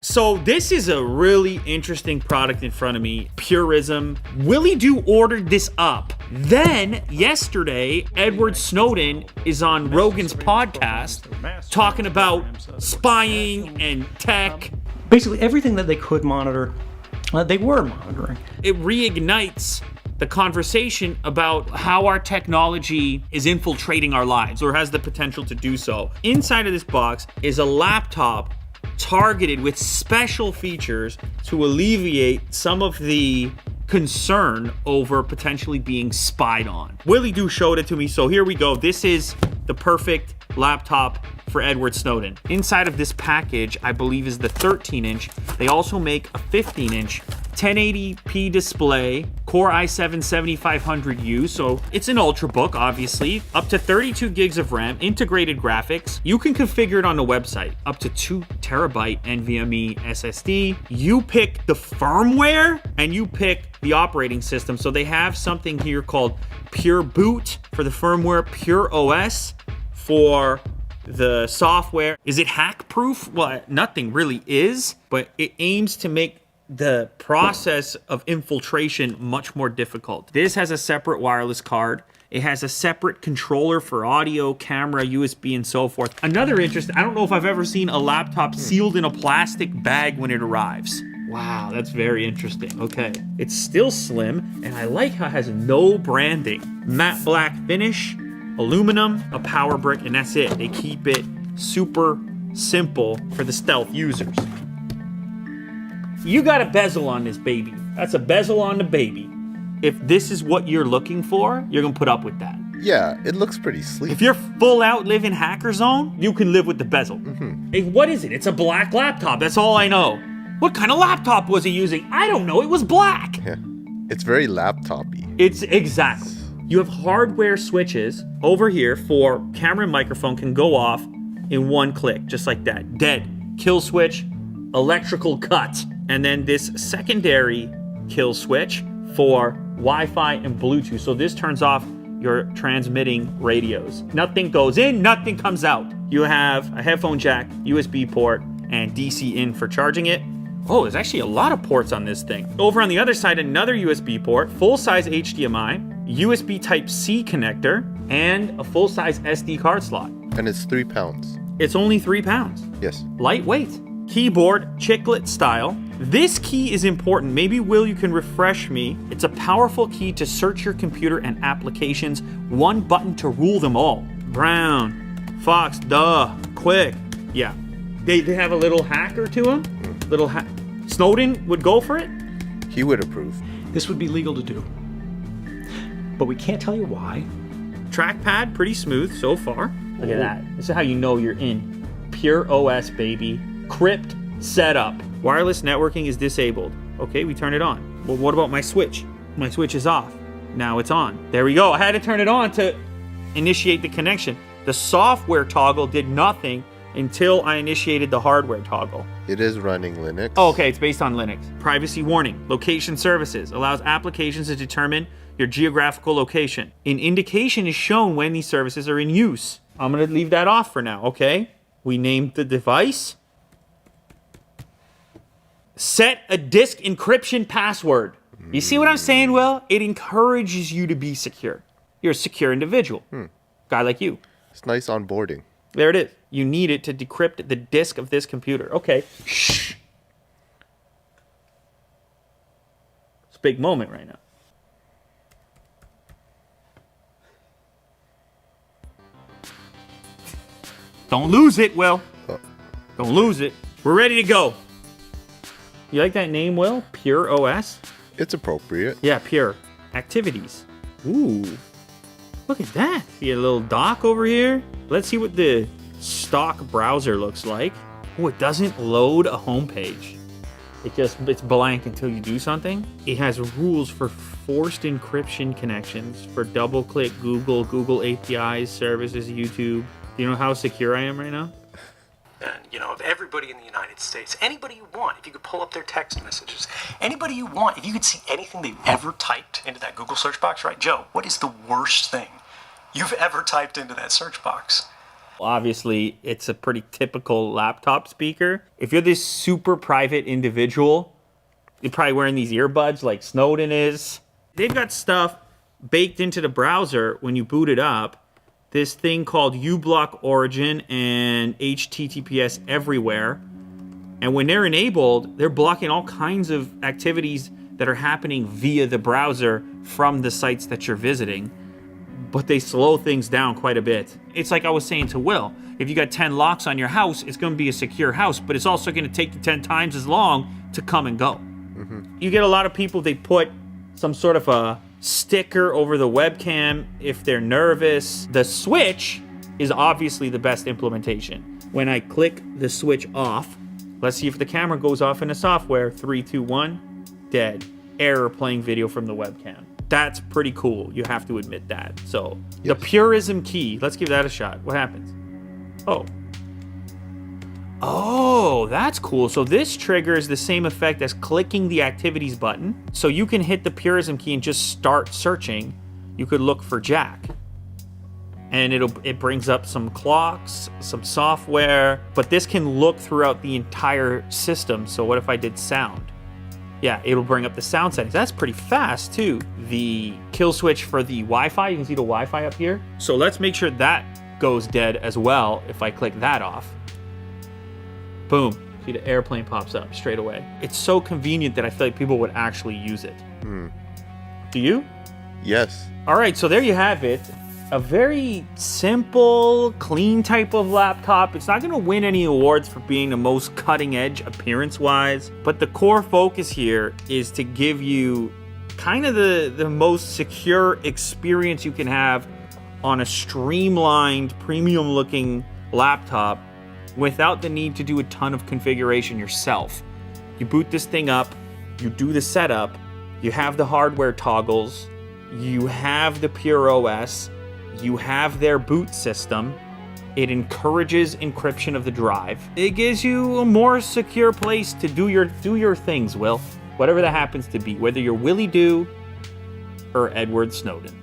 So this is a really interesting product in front of me. Purism. Willie Do ordered this up. Then yesterday, Edward Snowden is on Rogan's podcast talking about spying and tech. Basically everything that they could monitor, they were monitoring. It reignites the conversation about how our technology is infiltrating our lives or has the potential to do so. Inside of this box is a laptop targeted with special features to alleviate some of the concern over potentially being spied on. Willie Do showed it to me, so here we go. This is the perfect laptop for Edward Snowden. Inside of this package, I believe, is the 13-inch. They also make a 15-inch 1080p display, Core i7-7500U, so it's an Ultrabook, obviously. Up to 32 gigs of RAM, integrated graphics. You can configure it on the website. Up to 2 terabyte NVMe SSD. You pick the firmware, and you pick the operating system. So they have something here called Pure Boot for the firmware, Pure OS for the software. Is it hack proof? Well, nothing really is, but it aims to make the process of infiltration much more difficult. This has a separate wireless card. It has a separate controller for audio, camera, USB, and so forth. Another interest, I don't know if I've ever seen a laptop sealed in a plastic bag when it arrives. Wow, that's very interesting. Okay, it's still slim, and I like how it has no branding. Matte black finish, aluminum, a power brick, and that's it. They keep it super simple for the stealth users. You got a bezel on this baby. That's a bezel on the baby. If this is what you're looking for, you're gonna put up with that. Yeah, it looks pretty sleek. If you're full out living hacker zone, you can live with the bezel. Hey, what is it? It's a black laptop, that's all I know. What kind of laptop was he using? I don't know, it was black. Yeah. It's very laptop-y. It's exactly. You have hardware switches over here for camera and microphone can go off in one click, just like that. Dead, kill switch, electrical cut. And then this secondary kill switch for Wi-Fi and Bluetooth. So this turns off your transmitting radios. Nothing goes in, nothing comes out. You have a headphone jack, USB port, and DC in for charging it. Oh, there's actually a lot of ports on this thing. Over on the other side, another USB port, full-size HDMI, USB Type-C connector, and a full-size SD card slot. And it's 3 pounds. It's only 3 pounds. Yes. Lightweight. Keyboard, chiclet style. This key is important. Maybe, Will, you can refresh me. It's a powerful key to search your computer and applications. One button to rule them all. Brown, Fox, duh, quick. Yeah. They have a little hacker to them. Snowden would go for it? He would approve. This would be legal to do. But we can't tell you why. Trackpad, pretty smooth so far. Look at that. This is how you know you're in. Pure OS, baby. Crypt setup. Wireless networking is disabled. Okay, we turn it on. Well, what about my switch? My switch is off. Now it's on. There we go. I had to turn it on to initiate the connection. The software toggle did nothing until I initiated the hardware toggle. It is running Linux. Oh, okay, it's based on Linux. Privacy warning. Location services allows applications to determine your geographical location. An indication is shown when these services are in use. I'm gonna leave that off for now, okay? We named the device. Set a disk encryption password. You see what I'm saying, Will? It encourages you to be secure. You're a secure individual. Guy like you. It's nice onboarding. There it is. You need it to decrypt the disk of this computer. Okay. Shh. It's a big moment right now. Don't lose it, Will. Don't lose it. We're ready to go. You like that name, Will? Pure OS? It's appropriate. Yeah, Pure. Activities. Ooh. Look at that. See a little dock over here? Let's see what the stock browser looks like. Oh, it doesn't load a homepage. It's blank until you do something. It has rules for forced encryption connections for double-click Google APIs, services, YouTube. Do you know how secure I am right now? And, of everybody in the United States, anybody you want, if you could pull up their text messages, anybody you want, if you could see anything they've ever typed into that Google search box, right? Joe, what is the worst thing you've ever typed into that search box? Obviously, it's a pretty typical laptop speaker. If you're this super private individual, you're probably wearing these earbuds like Snowden is. They've got stuff baked into the browser when you boot it up. This thing called uBlock Origin and HTTPS Everywhere. And when they're enabled, they're blocking all kinds of activities that are happening via the browser from the sites that you're visiting. But they slow things down quite a bit. It's like I was saying to Will, if you got 10 locks on your house, it's going to be a secure house, but it's also going to take you 10 times as long to come and go. Mm-hmm. You get a lot of people, they put some sort of a sticker over the webcam if they're nervous. The switch is obviously the best implementation. When I click the switch off, let's see if the camera goes off in the software. 3, 2, 1, dead. Error playing video from the webcam. That's pretty cool. You have to admit that. So the Purism key, let's give that a shot. What happens? Oh, that's cool. So this triggers the same effect as clicking the activities button. So you can hit the Purism key and just start searching. You could look for Jack. And it brings up some clocks, some software, but this can look throughout the entire system. So what if I did sound? Yeah, it'll bring up the sound settings. That's pretty fast too. The kill switch for the Wi-Fi, you can see the Wi-Fi up here. So let's make sure that goes dead as well if I click that off. Boom, see the airplane pops up straight away. It's so convenient that I feel like people would actually use it. Do you? Yes. All right, so there you have it. A very simple, clean type of laptop. It's not going to win any awards for being the most cutting edge appearance-wise, but the core focus here is to give you kind of the most secure experience you can have on a streamlined, premium-looking laptop without the need to do a ton of configuration yourself. You boot this thing up, you do the setup, you have the hardware toggles, you have the Pure OS, you have their boot system. It encourages encryption of the drive. It gives you a more secure place to do your things, Will. Whatever that happens to be, whether you're Willie Doo or Edward Snowden.